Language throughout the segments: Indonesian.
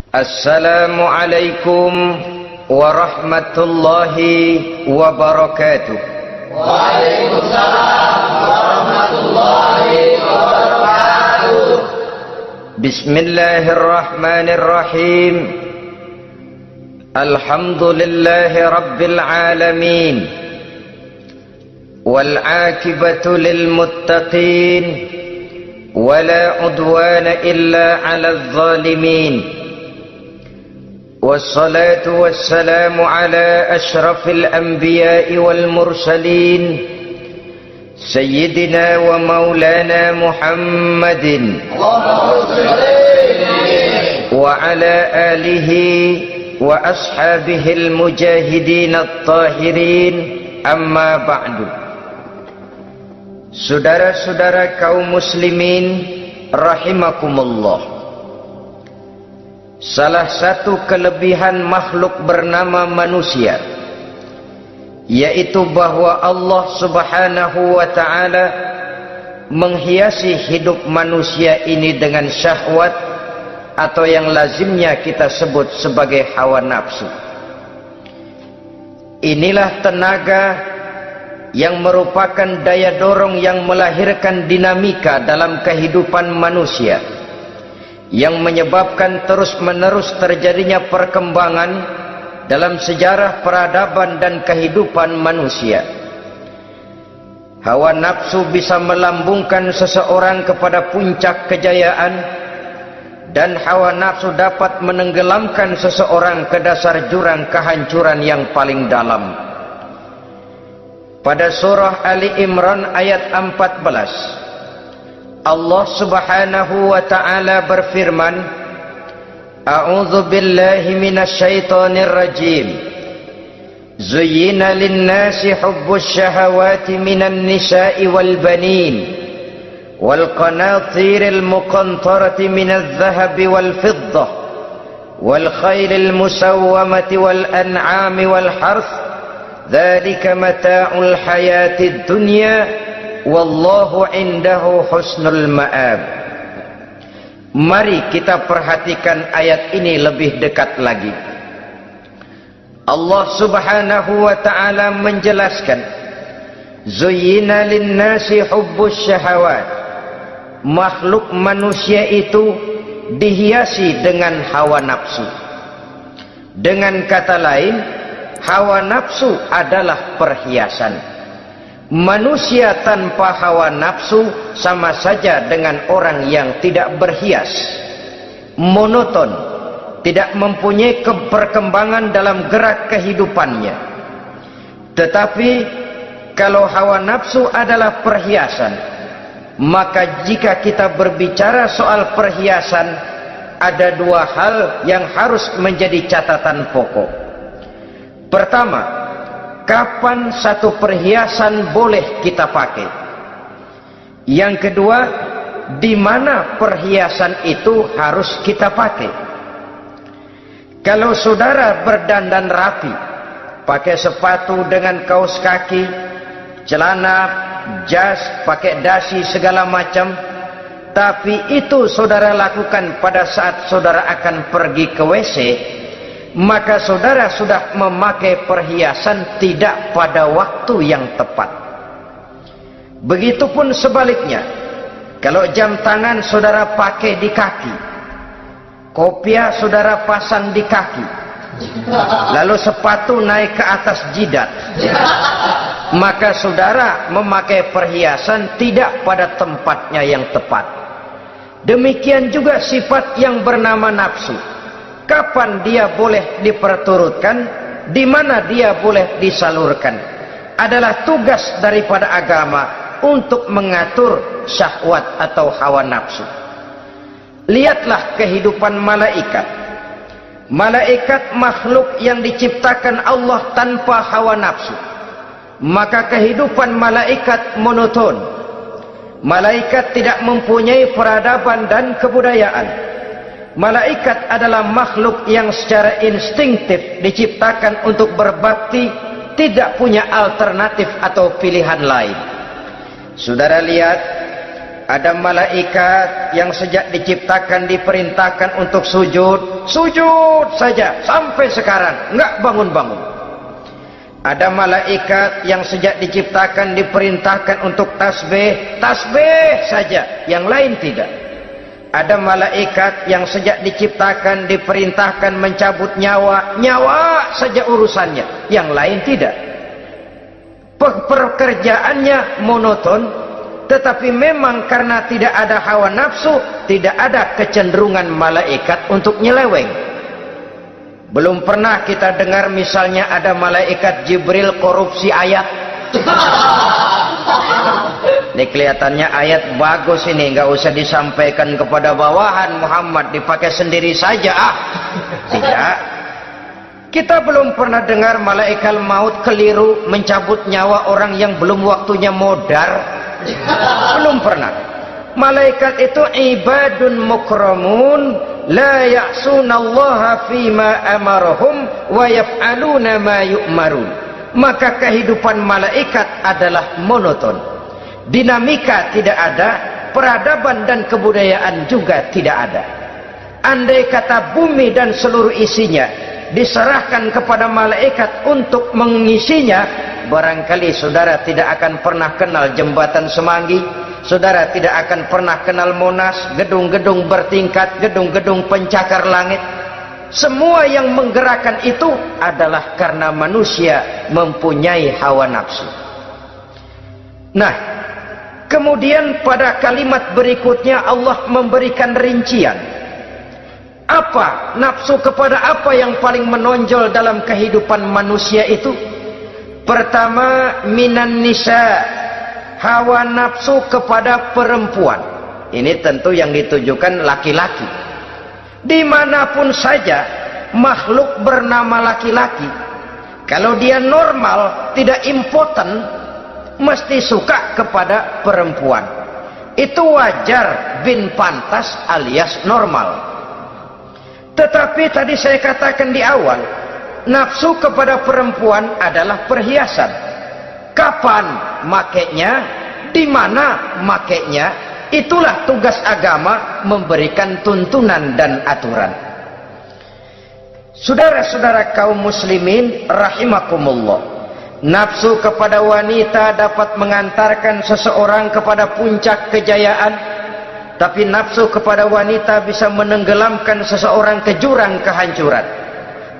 Assalamualaikum warahmatullahi wabarakatuh. Waalaikumsalam warahmatullahi wabarakatuh. Bismillahirrahmanirrahim. Alhamdulillahi rabbil alamin. Wal aqibatu lil muttaqin. Wala udwana illa 'alal zalimin. والصلاة والسلام على أشرف الأنبياء والمرسلين سيدنا ومولانا محمد وعلى آله وأصحابه المجاهدين الطاهرين أما بعد. Saudara-saudara kaum muslimin rahimakumullah. Salah satu kelebihan makhluk bernama manusia, yaitu bahwa Allah subhanahu wa ta'ala menghiasi hidup manusia ini dengan syahwat, atau yang lazimnya kita sebut sebagai hawa nafsu. Inilah tenaga yang merupakan daya dorong yang melahirkan dinamika dalam kehidupan manusia, yang menyebabkan terus-menerus terjadinya perkembangan dalam sejarah peradaban dan kehidupan manusia. Hawa nafsu bisa melambungkan seseorang kepada puncak kejayaan, dan hawa nafsu dapat menenggelamkan seseorang ke dasar jurang kehancuran yang paling dalam. Pada surah Ali Imran ayat 14, Allah subhanahu wa ta'ala berfirman, A'udzu billahi minasyaitonir rajim. Zuyyina lin-nasi hubbus syahawati minan nisa'i wal banin wal qanatiril muqantarati minadh dhahabi wal fiddah wal khaylil musawwamati wal an'ami wal harth. Dzalika mata'ul hayatid dunya wallahu indahu husnul ma'ab. Mari kita perhatikan ayat ini lebih dekat lagi. Allah subhanahu wa ta'ala menjelaskan, Zuyyina linnasi hubbus syahawat. Makhluk manusia itu dihiasi dengan hawa nafsu. Dengan kata lain, hawa nafsu adalah perhiasan. Manusia tanpa hawa nafsu sama saja dengan orang yang tidak berhias, monoton, tidak mempunyai perkembangan dalam gerak kehidupannya. Tetapi kalau hawa nafsu adalah perhiasan, maka jika kita berbicara soal perhiasan, ada dua hal yang harus menjadi catatan pokok. Pertama, kapan satu perhiasan boleh kita pakai? Yang kedua, di mana perhiasan itu harus kita pakai? Kalau saudara berdandan rapi, pakai sepatu dengan kaos kaki, celana, jas, pakai dasi segala macam, tapi itu saudara lakukan pada saat saudara akan pergi ke WC, maka saudara sudah memakai perhiasan tidak pada waktu yang tepat. Begitupun sebaliknya, kalau jam tangan saudara pakai di kaki, kopiah saudara pasang di kaki, lalu sepatu naik ke atas jidat, maka saudara memakai perhiasan tidak pada tempatnya yang tepat. Demikian juga sifat yang bernama nafsu. Kapan dia boleh diperturutkan, di mana dia boleh disalurkan, adalah tugas daripada agama untuk mengatur syahwat atau hawa nafsu. Lihatlah kehidupan malaikat. Malaikat makhluk yang diciptakan Allah tanpa hawa nafsu. Maka kehidupan malaikat monoton. Malaikat tidak mempunyai peradaban dan kebudayaan. Malaikat adalah makhluk yang secara instinktif diciptakan untuk berbakti, tidak punya alternatif atau pilihan lain. Saudara lihat, Ada malaikat yang sejak diciptakan diperintahkan untuk sujud, sujud saja sampai sekarang enggak bangun-bangun. Ada malaikat yang sejak diciptakan diperintahkan untuk tasbih, tasbih saja, yang lain tidak. Ada malaikat yang sejak diciptakan diperintahkan mencabut nyawa, nyawa saja urusannya, yang lain tidak. Pekerjaannya monoton, tetapi memang karena tidak ada hawa nafsu, tidak ada kecenderungan malaikat untuk nyeleweng. Belum pernah kita dengar misalnya ada malaikat Jibril korupsi ayat. Ini kelihatannya ayat bagus ini, nggak usah disampaikan kepada bawahan Muhammad, dipakai sendiri saja. Tidak. Kita belum pernah dengar malaikat maut keliru mencabut nyawa orang yang belum waktunya modar. Belum pernah. Malaikat itu ibadun mukramun la ya'sunallaha fima amarahum wa yaf'aluna ma yu'marun. Maka kehidupan malaikat adalah monoton. Dinamika tidak ada, peradaban dan kebudayaan juga tidak ada. Andai kata bumi dan seluruh isinya diserahkan kepada malaikat untuk mengisinya, barangkali saudara tidak akan pernah kenal jembatan Semanggi, saudara tidak akan pernah kenal Monas, gedung-gedung bertingkat, gedung-gedung pencakar langit. Semua yang menggerakkan itu adalah karena manusia mempunyai hawa nafsu. Nah, kemudian pada kalimat berikutnya Allah memberikan rincian. Apa nafsu kepada apa yang paling menonjol dalam kehidupan manusia itu? Pertama, minan nisa, hawa nafsu kepada perempuan. Ini tentu yang ditujukan laki-laki. Dimanapun saja makhluk bernama laki-laki, kalau dia normal, tidak impoten, mesti suka kepada perempuan. Itu wajar, bin pantas alias normal. Tetapi tadi saya katakan di awal, nafsu kepada perempuan adalah perhiasan. Kapan makainya, di mana makainya, itulah tugas agama memberikan tuntunan dan aturan. Saudara-saudara kaum muslimin rahimakumullah, nafsu kepada wanita dapat mengantarkan seseorang kepada puncak kejayaan. Tapi nafsu kepada wanita bisa menenggelamkan seseorang ke jurang kehancuran.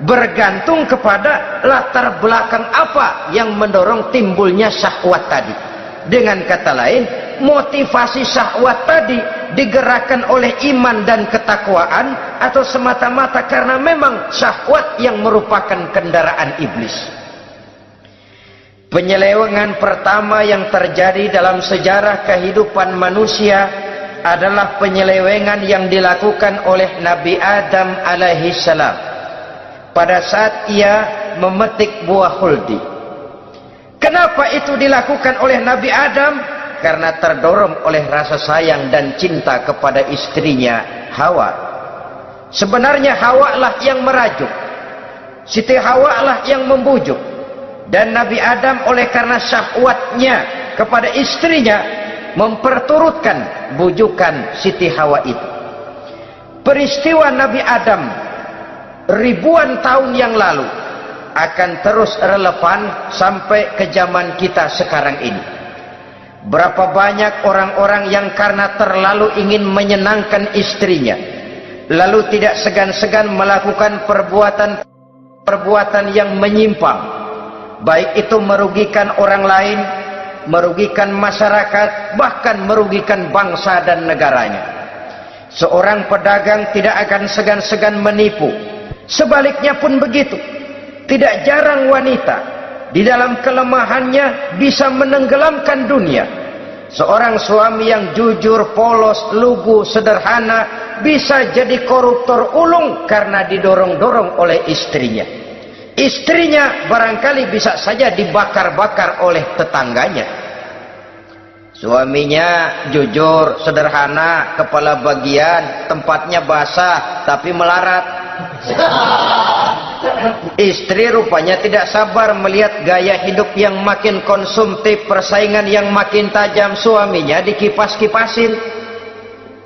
Bergantung kepada latar belakang apa yang mendorong timbulnya syahwat tadi. Dengan kata lain, motivasi syahwat tadi digerakkan oleh iman dan ketakwaan, atau semata-mata karena memang syahwat yang merupakan kendaraan iblis. Penyelewengan pertama yang terjadi dalam sejarah kehidupan manusia adalah penyelewengan yang dilakukan oleh Nabi Adam alaihissalam pada saat ia memetik buah huldi. Kenapa itu dilakukan oleh Nabi Adam? Karena terdorong oleh rasa sayang dan cinta kepada istrinya Hawa. Sebenarnya Hawa lah yang merajuk, Siti Hawa lah yang membujuk, dan Nabi Adam oleh karena syahwatnya kepada istrinya memperturutkan bujukan Siti Hawa itu. Peristiwa Nabi Adam ribuan tahun yang lalu akan terus relevan sampai ke zaman kita sekarang ini. Berapa banyak orang-orang yang karena terlalu ingin menyenangkan istrinya, lalu tidak segan-segan melakukan perbuatan yang menyimpang, baik itu merugikan orang lain, merugikan masyarakat, bahkan merugikan bangsa dan negaranya. Seorang pedagang tidak akan segan-segan menipu. Sebaliknya pun begitu. Tidak jarang wanita di dalam kelemahannya bisa menenggelamkan dunia. Seorang suami yang jujur, polos, lugu, sederhana bisa jadi koruptor ulung karena didorong-dorong oleh istrinya. Istrinya barangkali bisa saja dibakar-bakar oleh tetangganya. Suaminya jujur, sederhana, kepala bagian, tempatnya basah tapi melarat. Istri rupanya tidak sabar melihat gaya hidup yang makin konsumtif, persaingan yang makin tajam. Suaminya dikipas-kipasin.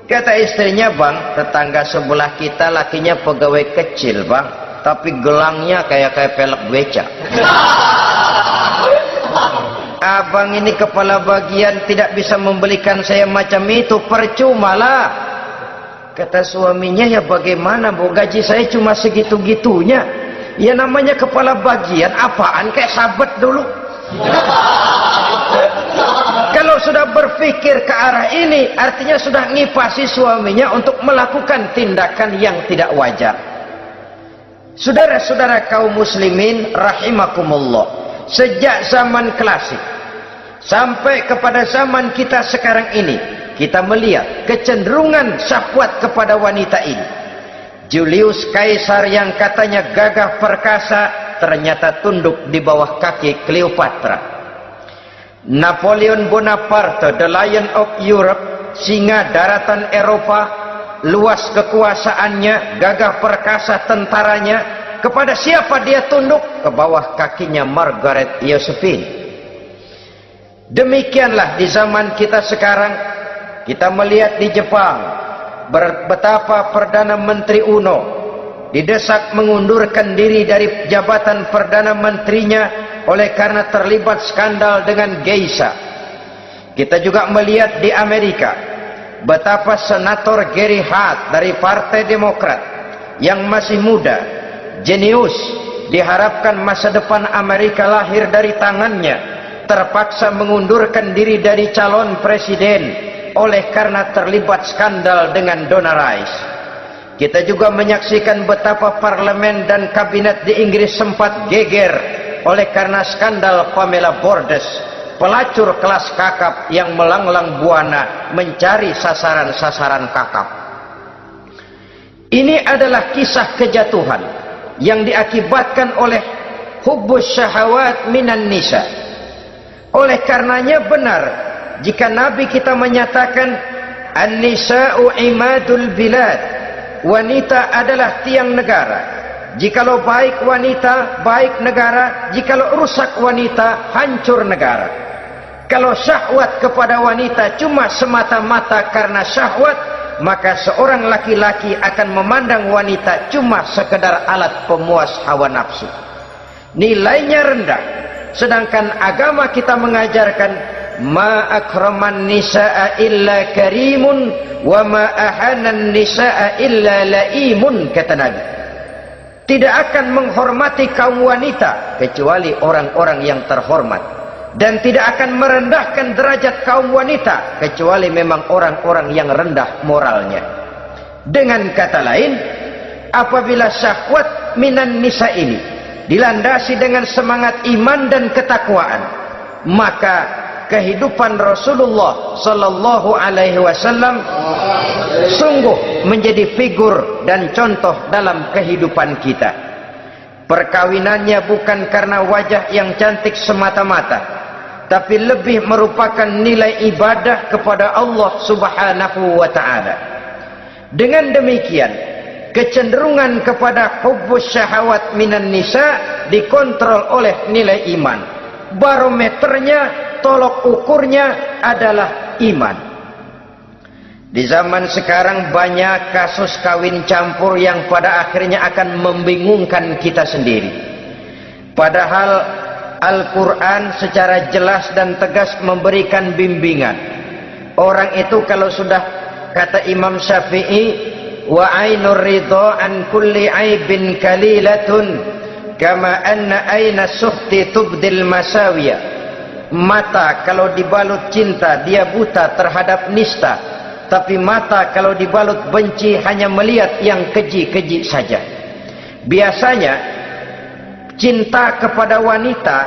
Kata istrinya, bang, tetangga sebelah kita lakinya pegawai kecil, bang, tapi gelangnya kayak pelek beca. Abang ini kepala bagian tidak bisa membelikan saya macam itu, percumalah. Kata suaminya, ya bagaimana bu, gaji saya cuma segitu-gitunya. Ya namanya kepala bagian, apaan, kayak sabet dulu. Kalau sudah berpikir ke arah ini, artinya sudah ngipasi suaminya untuk melakukan tindakan yang tidak wajar. Saudara-saudara kaum muslimin rahimakumullah, sejak zaman klasik sampai kepada zaman kita sekarang ini, kita melihat kecenderungan syahwat kepada wanita ini. Julius Kaisar yang katanya gagah perkasa, ternyata tunduk di bawah kaki Cleopatra. Napoleon Bonaparte, the Lion of Europe, singa daratan Eropa, luas kekuasaannya, gagah perkasa tentaranya, kepada siapa dia tunduk? Ke bawah kakinya Margaret Josephine. Demikianlah di zaman kita sekarang, kita melihat di Jepang, betapa Perdana Menteri Uno didesak mengundurkan diri dari jabatan Perdana Menterinya oleh karena terlibat skandal dengan geisha. Kita juga melihat di Amerika betapa Senator Gary Hart dari Partai Demokrat yang masih muda, jenius, diharapkan masa depan Amerika lahir dari tangannya, terpaksa mengundurkan diri dari calon presiden oleh karena terlibat skandal dengan Donna Rice. Kita juga menyaksikan betapa parlemen dan kabinet di Inggris sempat geger oleh karena skandal Pamela Bordes, pelacur kelas kakap yang melanglang buana mencari sasaran-sasaran kakap. Ini adalah kisah kejatuhan yang diakibatkan oleh hubbus syahawat minan nisa. Oleh karenanya benar jika Nabi kita menyatakan an-nisa'u imadul bilad, wanita adalah tiang negara. Jikalau baik wanita, baik negara. Jikalau rusak wanita, hancur negara. Kalau syahwat kepada wanita cuma semata-mata karena syahwat, maka seorang laki-laki akan memandang wanita cuma sekedar alat pemuas hawa nafsu. Nilainya rendah. Sedangkan agama kita mengajarkan ma akraman nisaa illa karimun wa ma ahanan nisaa illa laimun, kata Nabi. Tidak akan menghormati kaum wanita kecuali orang-orang yang terhormat, dan tidak akan merendahkan derajat kaum wanita kecuali memang orang-orang yang rendah moralnya. Dengan kata lain, apabila syahwat minan nisa ini dilandasi dengan semangat iman dan ketakwaan, maka kehidupan Rasulullah sallallahu alaihi wasallam sungguh menjadi figur dan contoh dalam kehidupan kita. Perkawinannya bukan karena wajah yang cantik semata-mata, tapi lebih merupakan nilai ibadah kepada Allah Subhanahu wa taala. Dengan demikian, kecenderungan kepada hubbus syahawat minan nisa dikontrol oleh nilai iman. Barometernya, tolok ukurnya adalah iman. Di zaman sekarang banyak kasus kawin campur yang pada akhirnya akan membingungkan kita sendiri. Padahal Al-Quran secara jelas dan tegas memberikan bimbingan. Orang itu kalau sudah, kata Imam Syafi'i, wa ainur ridha an kulli aibin kalilatun kama anna aina suhti tubdil masawiya. Mata kalau dibalut cinta dia buta terhadap nista, tapi mata kalau dibalut benci hanya melihat yang keji-keji saja. Biasanya cinta kepada wanita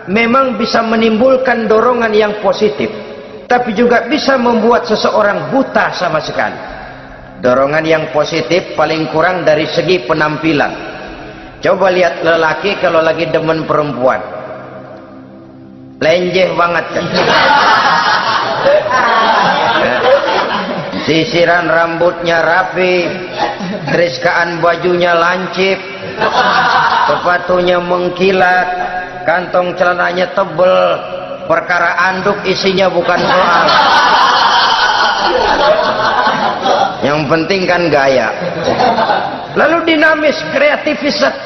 memang bisa menimbulkan dorongan yang positif, tapi juga bisa membuat seseorang buta sama sekali. Dorongan yang positif paling kurang dari segi penampilan. Coba lihat lelaki kalau lagi demen perempuan, lenjeh banget kan. sisiran rambutnya rapi, teriskaan bajunya lancip, sepatunya mengkilat, kantong celananya tebel, perkara anduk isinya bukan soal. Yang penting kan gaya. Lalu dinamis,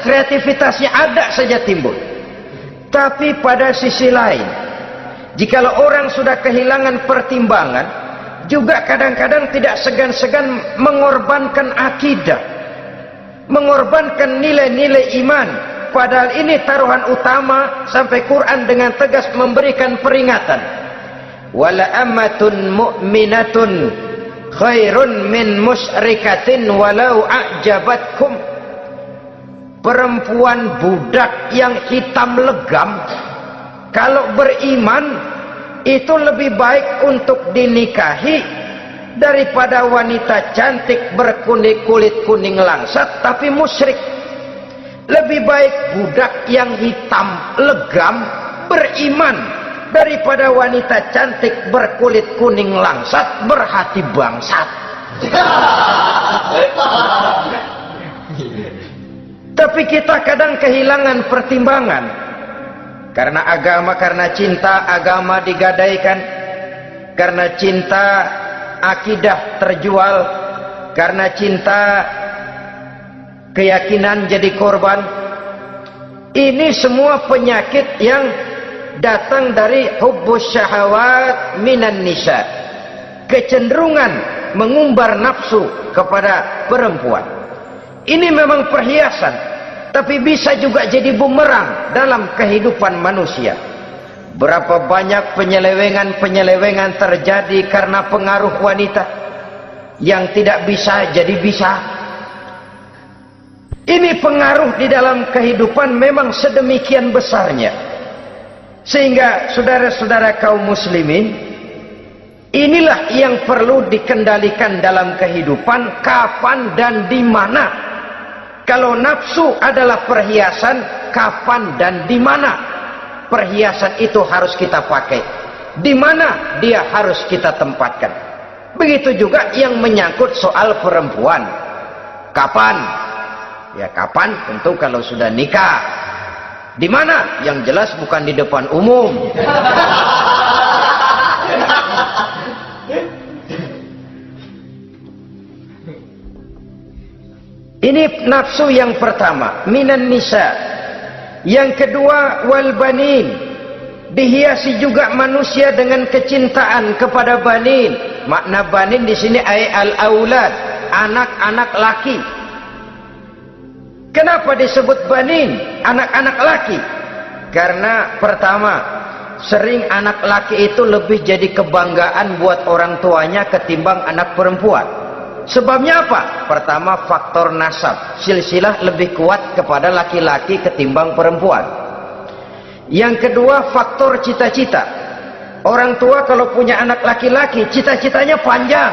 kreativitasnya ada saja timbul. Tapi pada sisi lain, jikalau orang sudah kehilangan pertimbangan, juga kadang-kadang tidak segan-segan mengorbankan akidah, mengorbankan nilai-nilai iman. Padahal ini taruhan utama, sampai Quran dengan tegas memberikan peringatan. Wala ammatun mu'minatun khairun min musyrikatin walau a'jabatkum. Perempuan budak yang hitam legam, kalau beriman itu lebih baik untuk dinikahi daripada wanita cantik berkulit kuning langsat tapi musyrik. Lebih baik budak yang hitam legam beriman daripada wanita cantik berkulit kuning langsat berhati bangsat. Tapi kita kadang kehilangan pertimbangan. Karena agama, karena cinta agama digadaikan, karena cinta akidah terjual, karena cinta keyakinan jadi korban. Ini semua penyakit yang datang dari hubbus syahawat minan nisa, kecenderungan mengumbar nafsu kepada perempuan. Ini memang perhiasan, tapi bisa juga jadi bumerang dalam kehidupan manusia. Berapa banyak penyelewengan terjadi karena pengaruh wanita yang tidak bisa jadi bisa. Ini pengaruh di dalam kehidupan memang sedemikian besarnya, sehingga saudara-saudara kaum muslimin, inilah yang perlu dikendalikan dalam kehidupan, kapan dan di mana. Kalau nafsu adalah perhiasan, kapan dan di mana perhiasan itu harus kita pakai, di mana dia harus kita tempatkan. Begitu juga yang menyangkut soal perempuan. Kapan? Ya kapan tentu kalau sudah nikah. Di mana? Yang jelas bukan di depan umum. Ini nafsu yang pertama, minan nisa. Yang kedua, wal banin. Dihiasi juga manusia dengan kecintaan kepada banin. Makna banin di sini ay al-aulad, anak-anak laki. Kenapa disebut banin, anak-anak laki? Karena pertama, sering anak laki itu lebih jadi kebanggaan buat orang tuanya ketimbang anak perempuan. Sebabnya apa? Pertama, faktor nasab, silsilah lebih kuat kepada laki-laki ketimbang perempuan. Yang kedua, faktor cita-cita. Orang tua kalau punya anak laki-laki, cita-citanya panjang.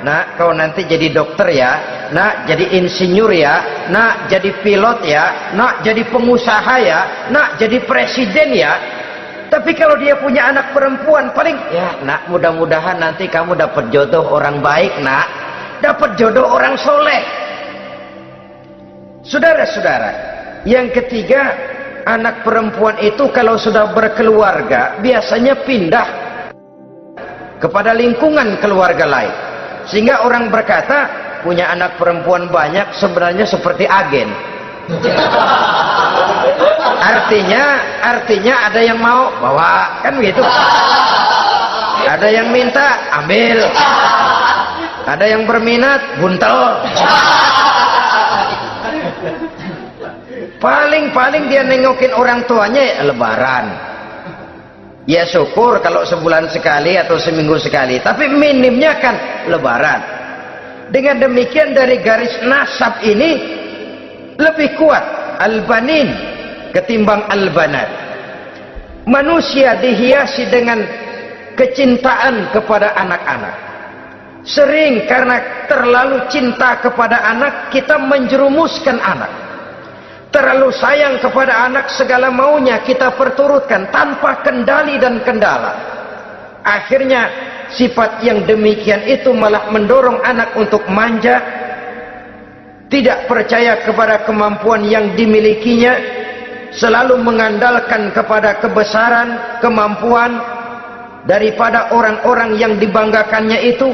Nak, kau nanti jadi dokter ya, nak jadi insinyur ya, nak jadi pilot ya, nak jadi pengusaha ya, nak jadi presiden ya. Tapi kalau dia punya anak perempuan, paling ya nak, mudah-mudahan nanti kamu dapat jodoh orang baik nak, dapat jodoh orang soleh. Saudara-saudara, yang ketiga, anak perempuan itu kalau sudah berkeluarga biasanya pindah kepada lingkungan keluarga lain, sehingga orang berkata punya anak perempuan banyak sebenarnya seperti agen. Artinya ada yang mau bawa, kan begitu. Ada yang minta ambil, ada yang berminat buntel. Paling dia nengokin orang tuanya ya lebaran. Ya syukur kalau sebulan sekali atau seminggu sekali, tapi minimnya kan lebaran. Dengan demikian dari garis nasab ini lebih kuat al-banin ketimbang al-banat. Manusia dihiasi dengan kecintaan kepada anak-anak. Sering karena terlalu cinta kepada anak, kita menjerumuskan anak. Terlalu sayang kepada anak, segala maunya kita perturutkan tanpa kendali dan kendala. Akhirnya sifat yang demikian itu malah mendorong anak untuk manja, tidak percaya kepada kemampuan yang dimilikinya, selalu mengandalkan kepada kebesaran, kemampuan daripada orang-orang yang dibanggakannya itu.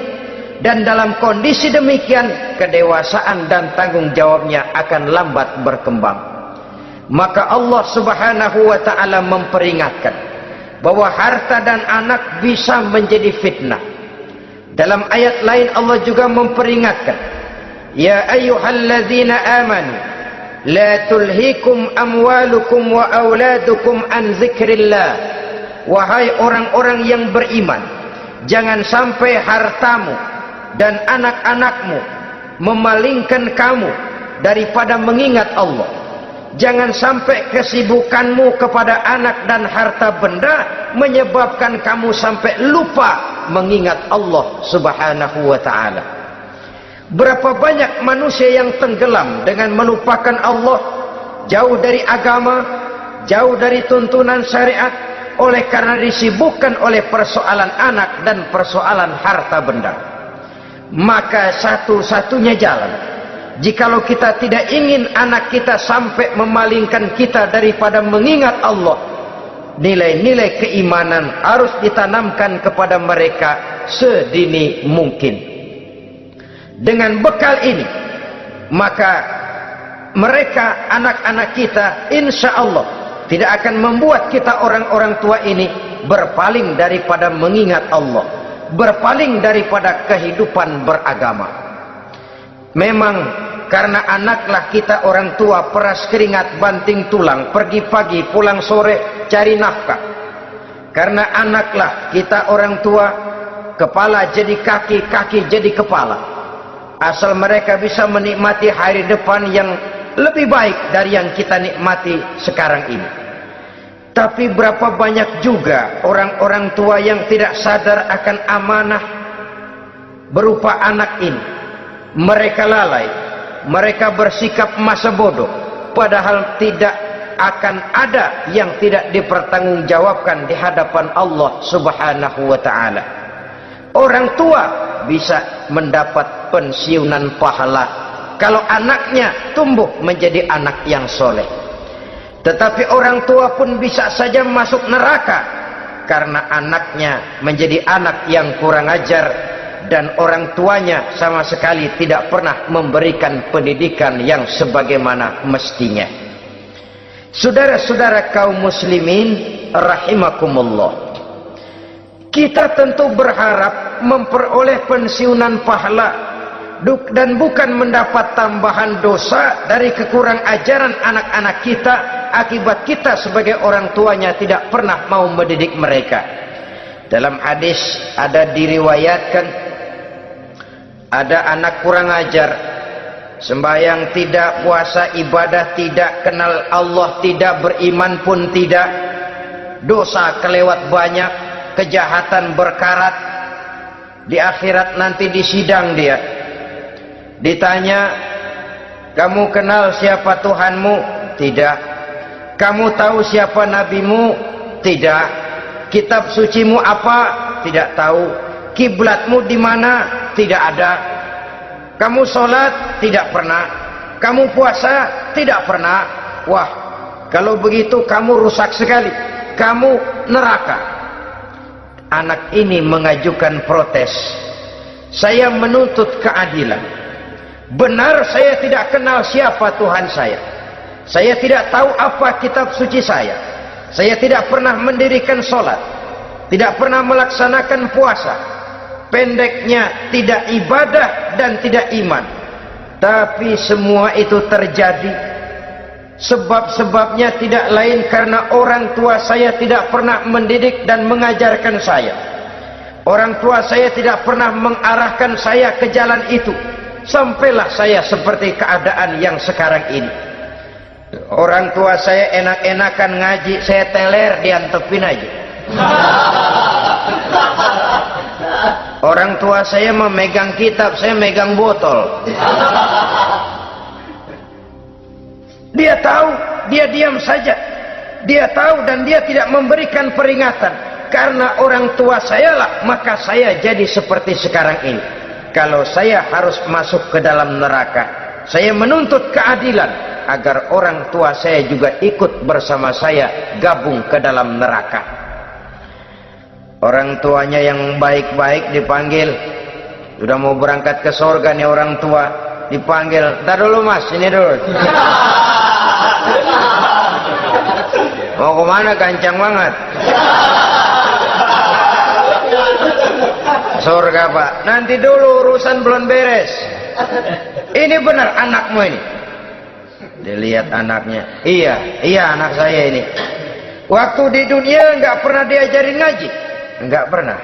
Dan dalam kondisi demikian, kedewasaan dan tanggung jawabnya akan lambat berkembang. Maka Allah Subhanahu wa ta'ala memperingatkan bahwa harta dan anak bisa menjadi fitnah. Dalam ayat lain Allah juga memperingatkan, ya ayyuhalladzina amanu la tulhikum amwalukum wa auladukum an zikrillah. Wahai orang-orang yang beriman, jangan sampai hartamu dan anak-anakmu memalingkan kamu daripada mengingat Allah. Jangan sampai kesibukanmu kepada anak dan harta benda menyebabkan kamu sampai lupa mengingat Allah Subhanahu wa ta'ala. Berapa banyak manusia yang tenggelam dengan melupakan Allah, jauh dari agama, jauh dari tuntunan syariat, oleh karena disibukkan oleh persoalan anak dan persoalan harta benda. Maka satu-satunya jalan, jikalau kita tidak ingin anak kita sampai memalingkan kita daripada mengingat Allah, nilai-nilai keimanan harus ditanamkan kepada mereka sedini mungkin. Dengan bekal ini, maka mereka, anak-anak kita, insya Allah tidak akan membuat kita orang-orang tua ini berpaling daripada mengingat Allah, berpaling daripada kehidupan beragama. Memang karena anaklah kita orang tua peras keringat banting tulang, pergi pagi pulang sore cari nafkah. Karena anaklah kita orang tua, kepala jadi kaki, kaki jadi kepala. Asal mereka bisa menikmati hari depan yang lebih baik dari yang kita nikmati sekarang ini. Tapi berapa banyak juga orang-orang tua yang tidak sadar akan amanah berupa anak ini. Mereka lalai, mereka bersikap masa bodoh, padahal tidak akan ada yang tidak dipertanggungjawabkan di hadapan Allah Subhanahu wa ta'ala. Orang tua bisa mendapat pensiunan pahala kalau anaknya tumbuh menjadi anak yang soleh. Tetapi orang tua pun bisa saja masuk neraka karena anaknya menjadi anak yang kurang ajar dan orang tuanya sama sekali tidak pernah memberikan pendidikan yang sebagaimana mestinya. Saudara-saudara kaum muslimin rahimakumullah, kita tentu berharap memperoleh pensiunan pahala dan bukan mendapat tambahan dosa dari kekurang ajaran anak-anak kita akibat kita sebagai orang tuanya tidak pernah mau mendidik mereka. Dalam hadis ada diriwayatkan, ada anak kurang ajar, sembahyang tidak, puasa ibadah tidak, kenal Allah tidak, beriman pun tidak, dosa kelewat banyak, kejahatan berkarat. Di akhirat nanti disidang dia, ditanya, kamu kenal siapa Tuhanmu? Tidak. Kamu tahu siapa nabimu? Tidak. Kitab sucimu apa? Tidak tahu. Kiblatmu di mana? Tidak ada. Kamu sholat? Tidak pernah. Kamu puasa? Tidak pernah. Wah, kalau begitu kamu rusak sekali, kamu neraka. Anak ini mengajukan protes. Saya menuntut keadilan. Benar saya tidak kenal siapa Tuhan saya. Saya tidak tahu apa kitab suci saya. Saya tidak pernah mendirikan sholat, tidak pernah melaksanakan puasa. Pendeknya tidak ibadah dan tidak iman. Tapi semua itu terjadi, sebab-sebabnya tidak lain karena orang tua saya tidak pernah mendidik dan mengajarkan saya. Orang tua saya tidak pernah mengarahkan saya ke jalan itu. Sampailah saya seperti keadaan yang sekarang ini. Orang tua saya enak-enakan ngaji, saya teler diantepin aja. Orang tua saya memegang kitab, saya megang botol. Dia tahu, dia diam saja. Dia tahu dan dia tidak memberikan peringatan. karena orang tua saya lah maka saya jadi seperti sekarang ini. Kalau saya harus masuk ke dalam neraka, saya menuntut keadilan agar orang tua saya juga ikut bersama saya gabung ke dalam neraka. Orang tuanya yang baik-baik dipanggil, sudah mau berangkat ke surga nih orang tua, dipanggil, "Ntar dulu mas, ini dulu." Mau kemana, kancang banget? Surga pak, nanti dulu urusan belum beres. Ini benar anakmu ini? Dilihat anaknya, iya anak saya ini. Waktu di dunia nggak pernah diajarin ngaji, nggak pernah.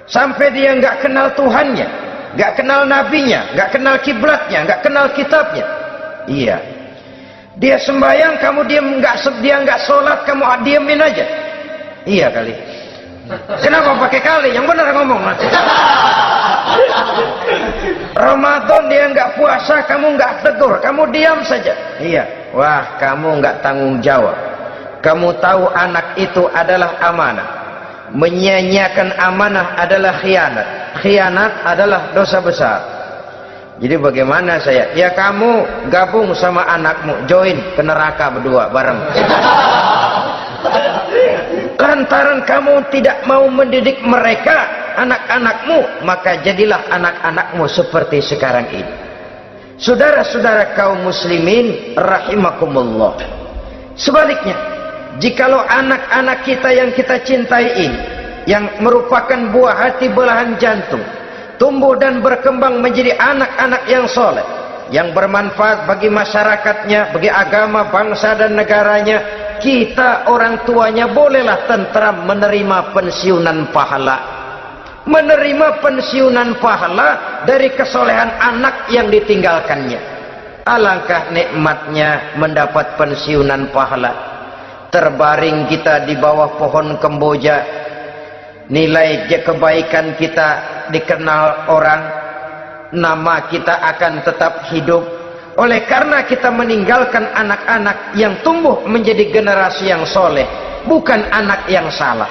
Sampai dia nggak kenal Tuhannya, nggak kenal nabinya, nggak kenal kiblatnya, nggak kenal kitabnya. Iya. Dia sembahyang, kamu diam, dia nggak sholat, kamu diamin aja. Iya kali. Kenapa pakai kali? Yang benar ngomong. Ramadan dia nggak puasa, kamu nggak tegur, kamu diam saja. Iya. Wah, kamu nggak tanggung jawab. Kamu tahu anak itu adalah amanah. Menyia-nyiakan amanah adalah khianat. Khianat adalah dosa besar. Jadi bagaimana saya? Ya kamu gabung sama anakmu, join ke neraka berdua bareng. Lantaran kamu tidak mau mendidik mereka, anak-anakmu, maka jadilah anak-anakmu seperti sekarang ini. Saudara-saudara kaum muslimin rahimakumullah. Sebaliknya, jikalau anak-anak kita yang kita cintai ini, yang merupakan buah hati belahan jantung, tumbuh dan berkembang menjadi anak-anak yang soleh, yang bermanfaat bagi masyarakatnya, bagi agama, bangsa dan negaranya, kita orang tuanya bolehlah tentram menerima pensiunan pahala. Menerima pensiunan pahala dari kesolehan anak yang ditinggalkannya. Alangkah nikmatnya mendapat pensiunan pahala. Terbaring kita di bawah pohon kemboja, nilai kebaikan kita dikenal orang, nama kita akan tetap hidup. Oleh karena kita meninggalkan anak-anak yang tumbuh menjadi generasi yang soleh, bukan anak yang salah.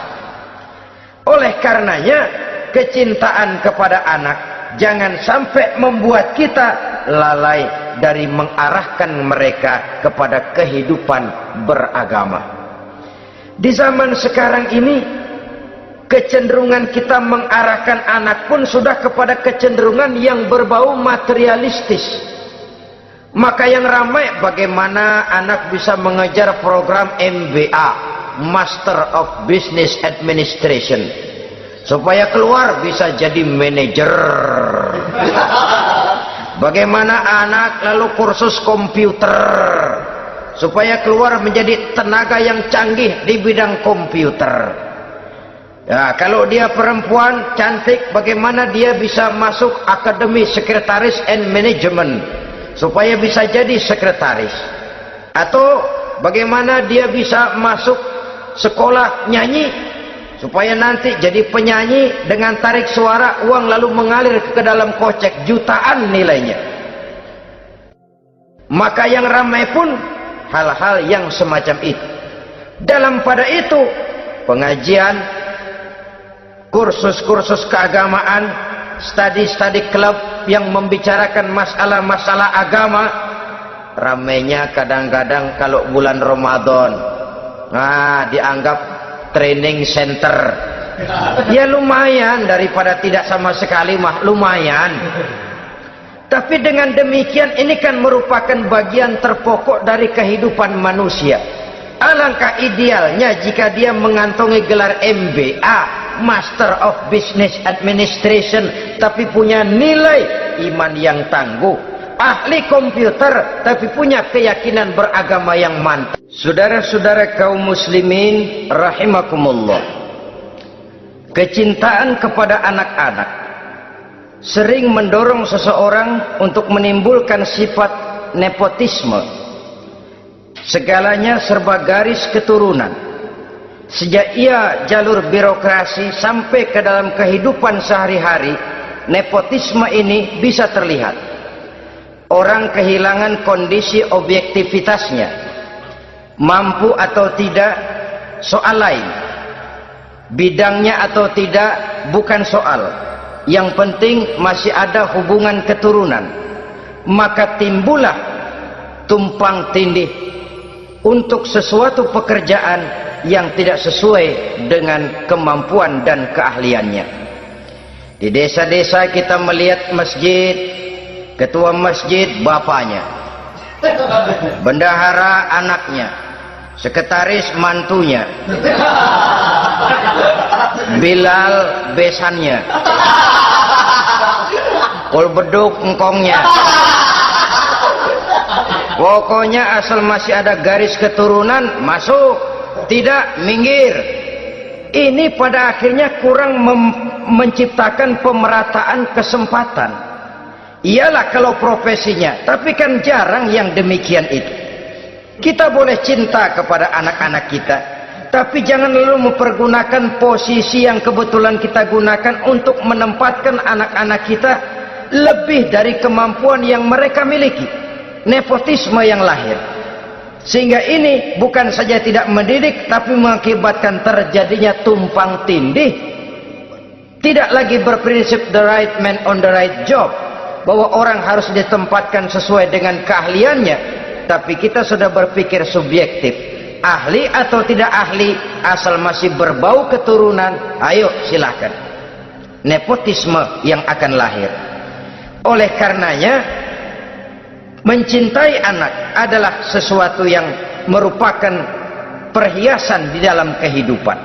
Oleh karenanya, kecintaan kepada anak jangan sampai membuat kita lalai dari mengarahkan mereka kepada kehidupan beragama. Di zaman sekarang ini, kecenderungan kita mengarahkan anak pun sudah kepada kecenderungan yang berbau materialistis. Maka yang ramai bagaimana anak bisa mengejar program MBA, Master of Business Administration, supaya keluar bisa jadi manajer. Bagaimana anak lalu kursus komputer, supaya keluar menjadi tenaga yang canggih di bidang komputer. Ya, kalau dia perempuan cantik, bagaimana dia bisa masuk Akademi Sekretaris and Management, supaya bisa jadi sekretaris. Atau bagaimana dia bisa masuk sekolah nyanyi, supaya nanti jadi penyanyi dengan tarik suara, uang lalu mengalir ke dalam kocek jutaan nilainya. Maka yang ramai pun hal-hal yang semacam itu. Dalam pada itu, pengajian, kursus-kursus keagamaan, studi-studi klub yang membicarakan masalah-masalah agama, ramainya kadang-kadang kalau bulan Ramadan, dianggap training center. Ya lumayan, daripada tidak sama sekali mah lumayan. Tapi dengan demikian ini kan merupakan bagian terpokok dari kehidupan manusia. Alangkah idealnya jika dia mengantongi gelar MBA, Master of Business Administration, tapi punya nilai iman yang tangguh, ahli komputer tapi punya keyakinan beragama yang mantap. Saudara-saudara kaum muslimin rahimakumullah, kecintaan kepada anak-anak sering mendorong seseorang untuk menimbulkan sifat nepotisme. Segalanya serba garis keturunan. Sejak ia jalur birokrasi sampai ke dalam kehidupan sehari-hari, nepotisme ini bisa terlihat. Orang kehilangan kondisi objektivitasnya. Mampu atau tidak soal lain. bidangnya atau tidak bukan soal. Yang penting masih ada hubungan keturunan. Maka timbullah tumpang tindih untuk sesuatu pekerjaan yang tidak sesuai dengan kemampuan dan keahliannya. Di desa-desa kita melihat masjid, ketua masjid bapaknya, bendahara anaknya, sekretaris mantunya, Bilal besannya, kul beduk engkongnya. Pokoknya asal masih ada garis keturunan masuk, tidak minggir. Ini pada akhirnya kurang menciptakan pemerataan kesempatan. Iyalah kalau profesinya, tapi kan jarang yang demikian itu. Kita boleh cinta kepada anak-anak kita, tapi jangan lalu mempergunakan posisi yang kebetulan kita gunakan untuk menempatkan anak-anak kita lebih dari kemampuan yang mereka miliki. Nepotisme yang lahir, sehingga ini bukan saja tidak mendidik, tapi mengakibatkan terjadinya tumpang tindih. Tidak lagi berprinsip the right man on the right job, bahwa orang harus ditempatkan sesuai dengan keahliannya, tapi kita sudah berpikir subjektif, ahli atau tidak ahli, asal masih berbau keturunan, ayo silahkan. Nepotisme yang akan lahir. Oleh karenanya, mencintai anak adalah sesuatu yang merupakan perhiasan di dalam kehidupan.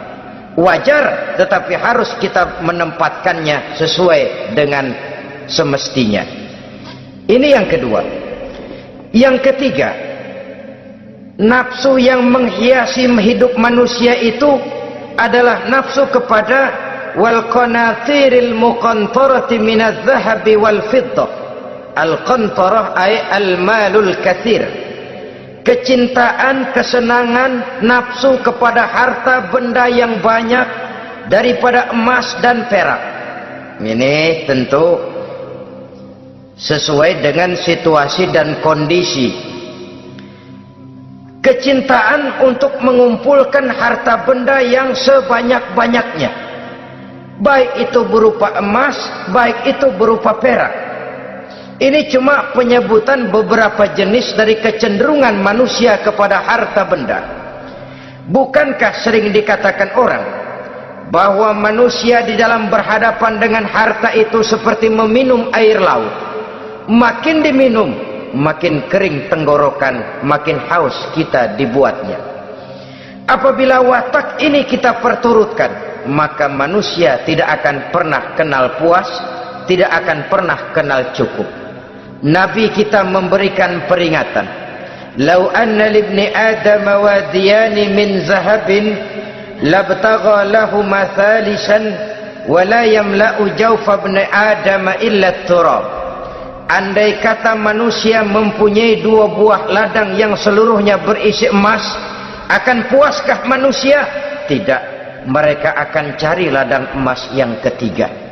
Wajar, tetapi harus kita menempatkannya sesuai dengan semestinya. Ini yang kedua. Yang ketiga, nafsu yang menghiasi hidup manusia itu adalah nafsu kepada wal qanatiril muqantarati minadz zahabi wal fiddah. Al-qantarah ay al-malul katsir. Kecintaan, kesenangan, nafsu kepada harta benda yang banyak daripada emas dan perak. Ini tentu sesuai dengan situasi dan kondisi. Kecintaan untuk mengumpulkan harta benda yang sebanyak-banyaknya, baik itu berupa emas, baik itu berupa perak. Ini cuma penyebutan beberapa jenis dari kecenderungan manusia kepada harta benda. Bukankah sering dikatakan orang bahwa manusia di dalam berhadapan dengan harta itu seperti meminum air laut. Makin diminum, makin kering tenggorokan, makin haus kita dibuatnya. Apabila watak ini kita perturutkan, maka manusia tidak akan pernah kenal puas, tidak akan pernah kenal cukup. Nabi kita memberikan peringatan, "Lau anna libni Adam wadiyani min zahabin labtagha lahu mathalisan wa la yamla'u jawfa ibni Adam illa turab." Andai kata manusia mempunyai dua buah ladang yang seluruhnya berisi emas, akan puaskah manusia? Tidak, mereka akan cari ladang emas yang ketiga.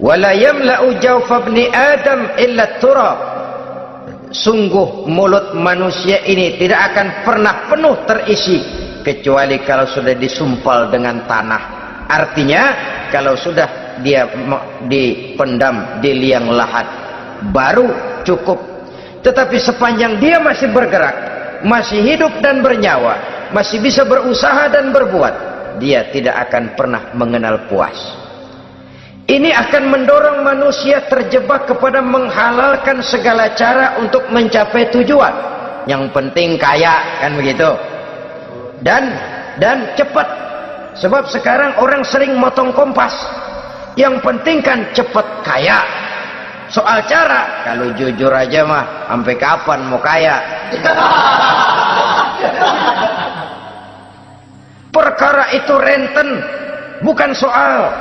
Wala yamla'u jawfa ibni Adam illa turab. Sungguh mulut manusia ini tidak akan pernah penuh terisi kecuali kalau sudah disumpal dengan tanah. Artinya kalau sudah dia dipendam di liang lahat baru cukup. Tetapi sepanjang dia masih bergerak, masih hidup dan bernyawa, masih bisa berusaha dan berbuat, dia tidak akan pernah mengenal puas. Ini akan mendorong manusia terjebak kepada menghalalkan segala cara untuk mencapai tujuan. Yang penting kaya, kan begitu. Dan cepat. Sebab sekarang orang sering motong kompas. Yang penting kan cepat kaya. Soal cara, kalau jujur aja mah, sampai kapan mau kaya? Perkara itu renten, bukan soal.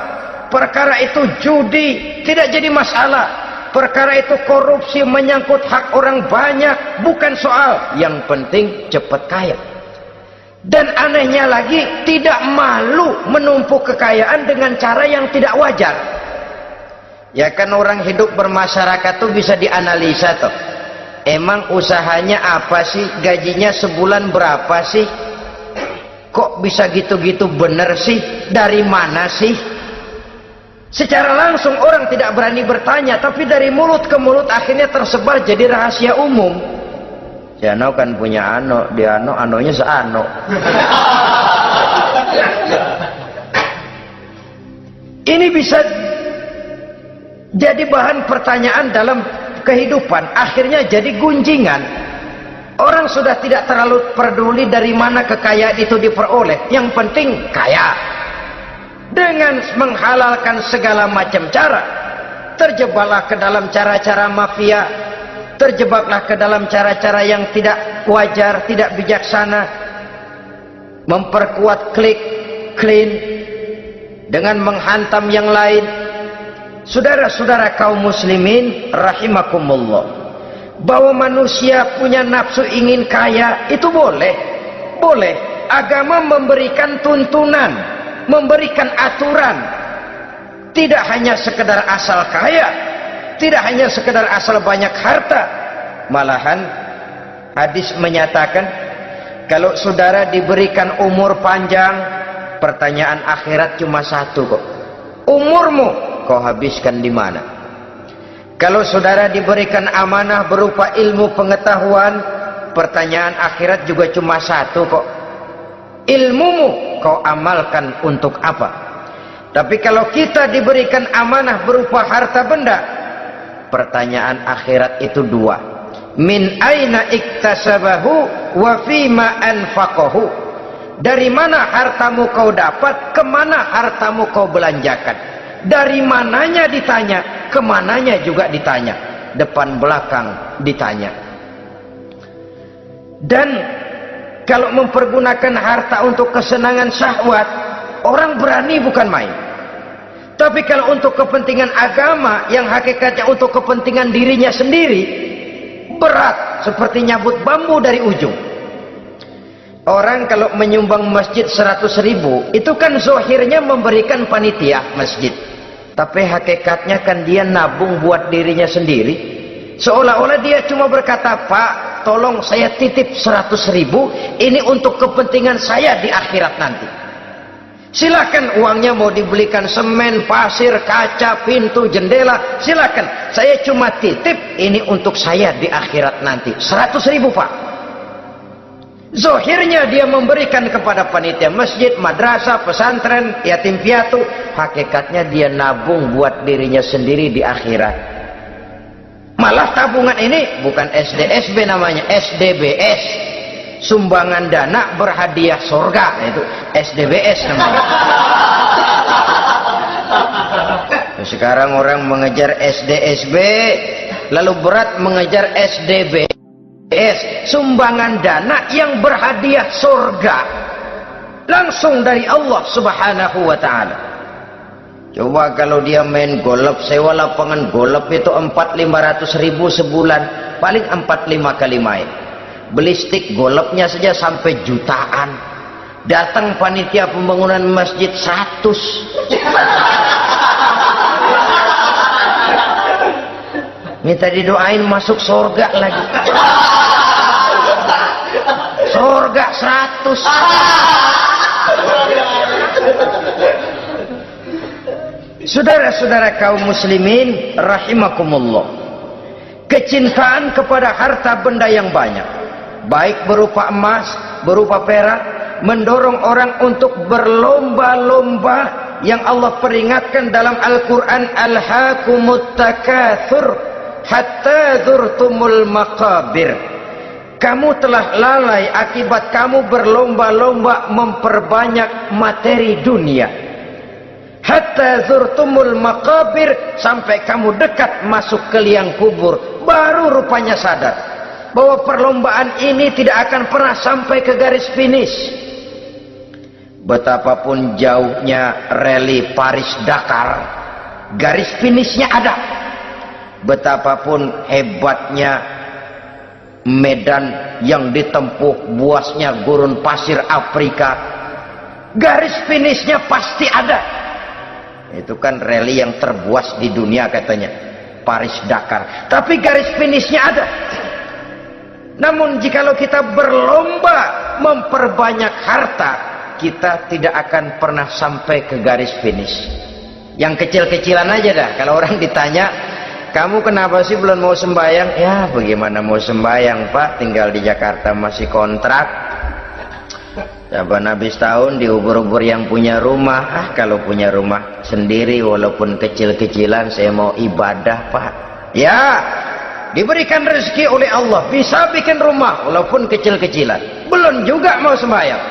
Perkara itu judi, tidak jadi masalah. Perkara itu korupsi menyangkut hak orang banyak, bukan soal. Yang penting cepat kaya. Dan anehnya lagi, tidak malu menumpuk kekayaan dengan cara yang tidak wajar. Ya kan orang hidup bermasyarakat tuh bisa dianalisa tuh. Emang usahanya apa sih? Gajinya sebulan berapa sih? Kok Kok bisa gitu-gitu bener sih? Dari mana sih? Secara langsung orang tidak berani bertanya, tapi dari mulut ke mulut akhirnya tersebar jadi rahasia umum. Si Ano kan punya ano, dia ano, anonya seano. Ini bisa jadi bahan pertanyaan dalam kehidupan, akhirnya jadi gunjingan. Orang sudah tidak terlalu peduli dari mana kekayaan itu diperoleh, yang penting kaya. Dengan menghalalkan segala macam cara, terjebaklah ke dalam cara-cara mafia, terjebaklah ke dalam cara-cara yang tidak wajar, tidak bijaksana, memperkuat klik, clean, dengan menghantam yang lain. Saudara-saudara kaum muslimin rahimakumullah, bahwa manusia punya nafsu ingin kaya itu boleh. Agama memberikan tuntunan, memberikan aturan. Tidak hanya sekedar asal kaya, tidak hanya sekedar asal banyak harta. Malahan hadis menyatakan, kalau saudara diberikan umur panjang, pertanyaan akhirat cuma satu kok. Umurmu kau habiskan di mana? Kalau saudara diberikan amanah berupa ilmu pengetahuan, pertanyaan akhirat juga cuma satu kok. Ilmumu kau amalkan untuk apa? Tapi kalau kita diberikan amanah berupa harta benda, pertanyaan akhirat itu dua. Min aina iktasabahu wa fima anfaqahu. Dari mana hartamu kau dapat, kemana hartamu kau belanjakan. Dari mananya ditanya, kemananya juga ditanya, depan belakang ditanya. Dan kalau mempergunakan harta untuk kesenangan syahwat, orang berani bukan main. Tapi kalau untuk kepentingan agama, yang hakikatnya untuk kepentingan dirinya sendiri, berat seperti nyabut bambu dari ujung. Orang kalau menyumbang masjid 100.000, itu kan zohirnya memberikan panitia masjid, tapi hakikatnya kan dia nabung buat dirinya sendiri. Seolah-olah dia cuma berkata, Pak, tolong saya titip 100.000, ini untuk kepentingan saya di akhirat nanti. Silakan uangnya mau dibelikan semen, pasir, kaca, pintu, jendela, silakan. Saya cuma titip, ini untuk saya di akhirat nanti. 100.000 Pak. Zohirnya dia memberikan kepada panitia masjid, madrasah, pesantren, yatim piatu. Hakikatnya dia nabung buat dirinya sendiri di akhirat. Malah tabungan ini bukan SDSB namanya, SDBS. Sumbangan dana berhadiah surga, itu SDBS namanya. Sekarang orang mengejar SDSB, lalu berat mengejar SDB. Sumbangan dana yang berhadiah surga langsung dari Allah Subhanahu wa ta'ala. Coba kalau dia main golf, sewa lapangan golf itu 400-500 ribu sebulan, paling 4-5 kali main. Beli stick golfnya saja sampai jutaan. Datang panitia pembangunan masjid 100. Minta didoain masuk surga lagi. Surga 100. Saudara-saudara kaum muslimin rahimakumullah, kecintaan kepada harta benda yang banyak, baik berupa emas, berupa perak, mendorong orang untuk berlomba-lomba yang Allah peringatkan dalam Al-Quran, alhaakumut takatsur hatta zurtumul maqabir. Kamu telah lalai akibat kamu berlomba-lomba memperbanyak materi dunia. Hatta zurtumul maqabir, sampai kamu dekat masuk ke liang kubur, baru rupanya sadar bahwa perlombaan ini tidak akan pernah sampai ke garis finish. Betapapun jauhnya rally Paris-Dakar, garis finishnya ada. Betapapun hebatnya medan yang ditempuh, buasnya gurun pasir Afrika, garis finishnya pasti ada. Itu kan rally yang terbuas di dunia katanya, Paris-Dakar, tapi garis finishnya ada. Namun jikalau kita berlomba memperbanyak harta, kita tidak akan pernah sampai ke garis finish. Yang kecil-kecilan aja dah. Kalau orang ditanya, kamu kenapa sih belum mau sembahyang? Ya bagaimana mau sembahyang Pak, tinggal di Jakarta masih kontrak. Saban habis tahun diubur-ubur yang punya rumah. Kalau punya rumah sendiri walaupun kecil-kecilan saya mau ibadah Pak. Ya, diberikan rezeki oleh Allah bisa bikin rumah walaupun kecil-kecilan. Belum juga mau sembahyang.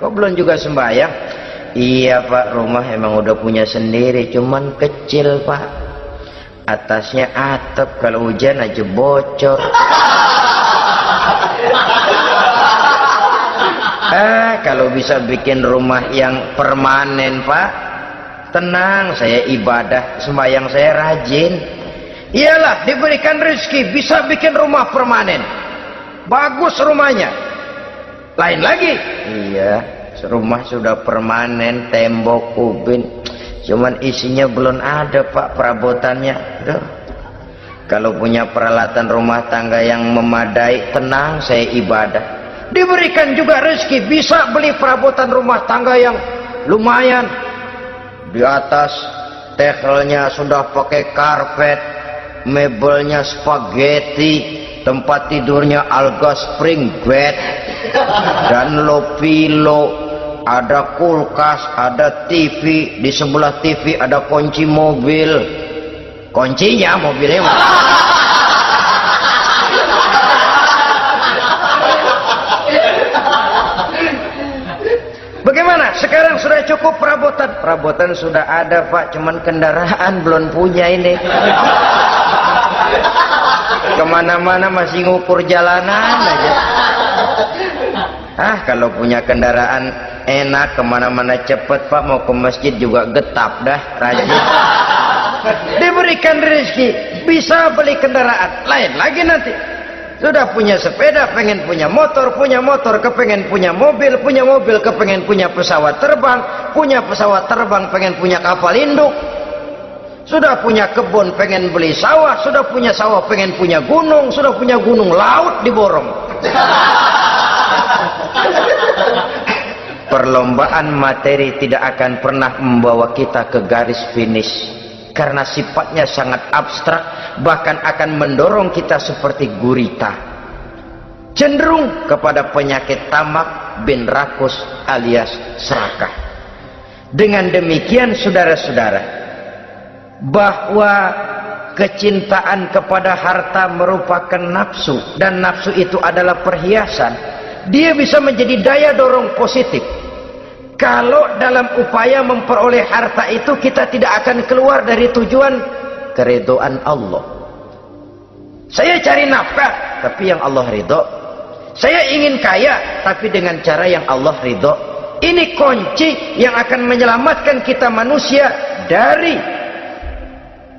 Kok belum juga sembahyang? Iya Pak, rumah emang udah punya sendiri, cuman kecil Pak. Atasnya atap, kalau hujan aja bocor. Kalau bisa bikin rumah yang permanen Pak, tenang, saya ibadah, sembahyang saya rajin. Iyalah, diberikan rezeki bisa bikin rumah permanen, bagus rumahnya. Lain lagi, iya, rumah sudah permanen, tembok, ubin, cuman isinya belum ada Pak, perabotannya. Duh. Kalau punya peralatan rumah tangga yang memadai, tenang, saya ibadah. Diberikan juga rezeki bisa beli perabotan rumah tangga yang lumayan. Di atas tekelnya sudah pakai karpet, mebelnya spaghetti, tempat tidurnya alga spring bed dan pillow, ada kulkas, ada TV, di sebelah TV ada kunci mobil. Kuncinya mobilnya bagaimana? Sekarang sudah cukup perabotan? Perabotan sudah ada Pak, cuman kendaraan belum punya ini. Kemana-mana masih ngukur jalanan aja. Kalau punya kendaraan enak, kemana-mana cepet Pak, mau ke masjid juga getap dah, rajin. Diberikan rezeki bisa beli kendaraan. Lain lagi nanti, sudah punya sepeda, pengen punya motor, kepengen punya mobil, kepengen punya pesawat terbang, pengen punya kapal induk. Sudah punya kebun, pengen beli sawah, sudah punya sawah, pengen punya gunung, sudah punya gunung, laut diborong. Perlombaan materi tidak akan pernah membawa kita ke garis finish, karena sifatnya sangat abstrak, bahkan akan mendorong kita seperti gurita, cenderung kepada penyakit tamak bin rakus alias serakah. Dengan demikian saudara-saudara, bahwa kecintaan kepada harta merupakan nafsu, dan nafsu itu adalah perhiasan, dia bisa menjadi daya dorong positif. Kalau dalam upaya memperoleh harta itu kita tidak akan keluar dari tujuan keridhaan Allah. Saya cari nafkah tapi yang Allah ridho. Saya ingin kaya tapi dengan cara yang Allah ridho. Ini kunci yang akan menyelamatkan kita manusia dari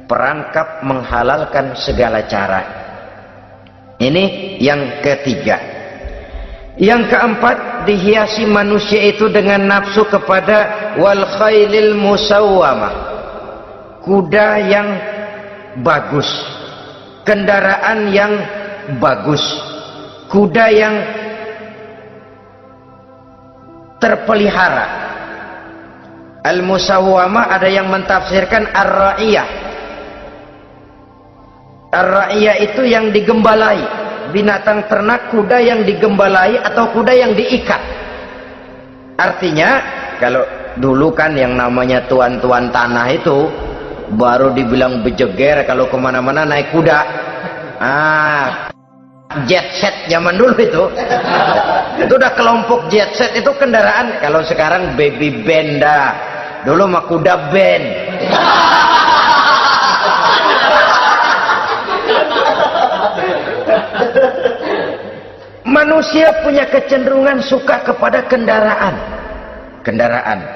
perangkap menghalalkan segala cara. Ini yang ketiga. Yang keempat, dihiasi manusia itu dengan nafsu kepada wal khailil musawwamah, kuda yang bagus, kendaraan yang bagus, kuda yang terpelihara. Al musawwamah ada yang mentafsirkan ar-ra'iyah. Ar-ra'iyah itu yang digembalai, binatang ternak, kuda yang digembalai atau kuda yang diikat. Artinya kalau dulu kan yang namanya tuan-tuan tanah itu baru dibilang bejeger kalau kemana-mana naik kuda. Jet set zaman dulu itu udah kelompok jet set, itu kendaraan. Kalau sekarang baby benda, dulu mah kuda band. Manusia punya kecenderungan suka kepada kendaraan.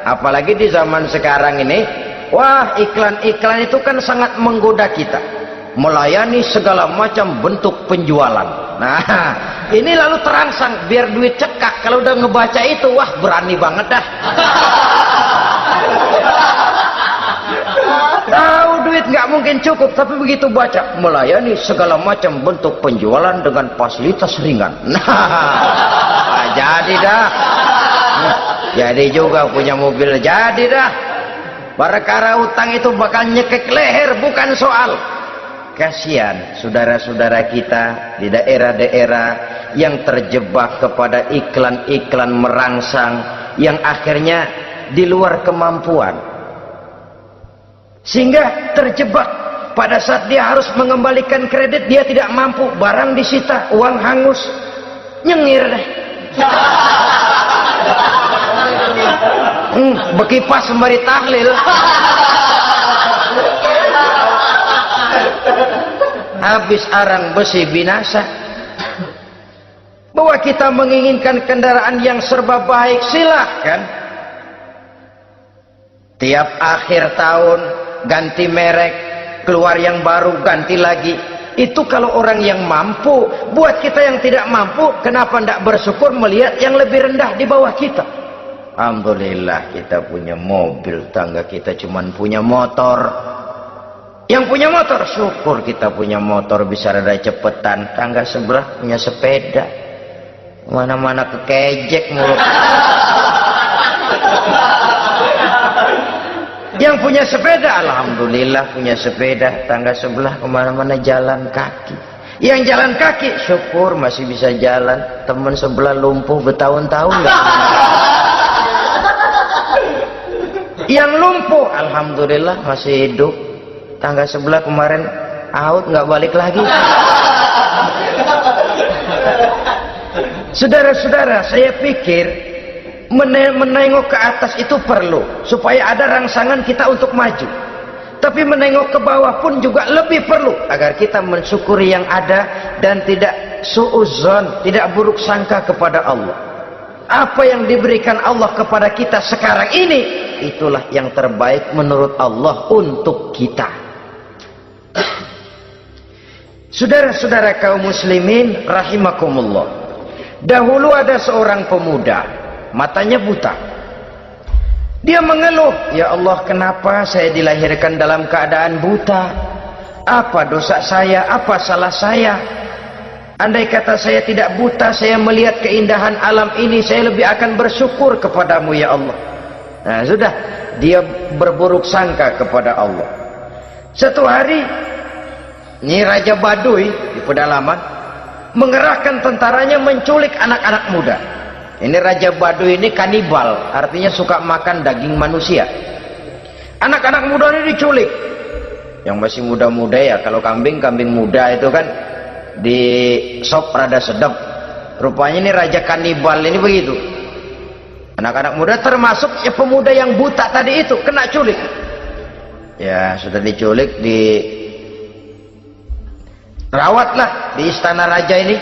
Apalagi di zaman sekarang ini, wah, iklan-iklan itu kan sangat menggoda kita, melayani segala macam bentuk penjualan. Nah, ini lalu terangsang biar duit cekak. Kalau udah ngebaca itu, wah, berani banget dah. Tahu duit nggak mungkin cukup, tapi begitu baca melayani segala macam bentuk penjualan dengan fasilitas ringan. Nah, jadi dah. Jadi juga punya mobil, jadi dah. Perkara utang itu bakal nyekek leher, bukan soal. Kasihan saudara-saudara kita di daerah-daerah yang terjebak kepada iklan-iklan merangsang yang akhirnya di luar kemampuan, sehingga terjebak pada saat dia harus mengembalikan kredit, dia tidak mampu, barang disita, uang hangus, nyengir deh. Bekipas sembari tahlil. Habis arang besi binasa. Bahwa kita menginginkan kendaraan yang serba baik, silahkan. Tiap akhir tahun ganti merek, keluar yang baru, ganti lagi. Itu kalau orang yang mampu. Buat kita yang tidak mampu, kenapa tidak bersyukur melihat yang lebih rendah di bawah kita? Alhamdulillah kita punya mobil, tangga kita cuman punya motor. Yang punya motor, syukur kita punya motor bisa rada cepetan. Tangga sebelah punya sepeda, mana-mana kekejek mulu. Yang punya sepeda, alhamdulillah punya sepeda. Tangga sebelah kemana-mana jalan kaki. Yang jalan kaki, syukur masih bisa jalan. Teman sebelah lumpuh bertahun-tahun nggak. Yang lumpuh, alhamdulillah masih hidup. Tangga sebelah kemarin out, nggak balik lagi. Saudara-saudara, saya pikir menengok ke atas itu perlu supaya ada rangsangan kita untuk maju. Tapi menengok ke bawah pun juga lebih perlu agar kita mensyukuri yang ada dan tidak suudzon, tidak buruk sangka kepada Allah. Apa yang diberikan Allah kepada kita sekarang ini, itulah yang terbaik menurut Allah untuk kita. Saudara-saudara kaum muslimin rahimakumullah. Dahulu ada seorang pemuda, matanya buta. Dia mengeluh, ya Allah, kenapa saya dilahirkan dalam keadaan buta? Apa dosa saya? Apa salah saya? Andai kata saya tidak buta, saya melihat keindahan alam ini, saya lebih akan bersyukur kepadamu ya Allah. Nah sudah, dia berburuk sangka kepada Allah. Satu hari, ini Raja Baduy di pedalaman mengerahkan tentaranya menculik anak-anak muda. Ini Raja Baduy ini kanibal, artinya suka makan daging manusia. Anak-anak muda ini diculik. Yang masih muda-muda ya, kalau kambing muda itu kan di sop rada sedap. Rupanya ini Raja kanibal ini begitu. Anak-anak muda termasuk ya pemuda yang buta tadi itu kena culik. Ya sudah diculik, rawatlah di istana raja ini,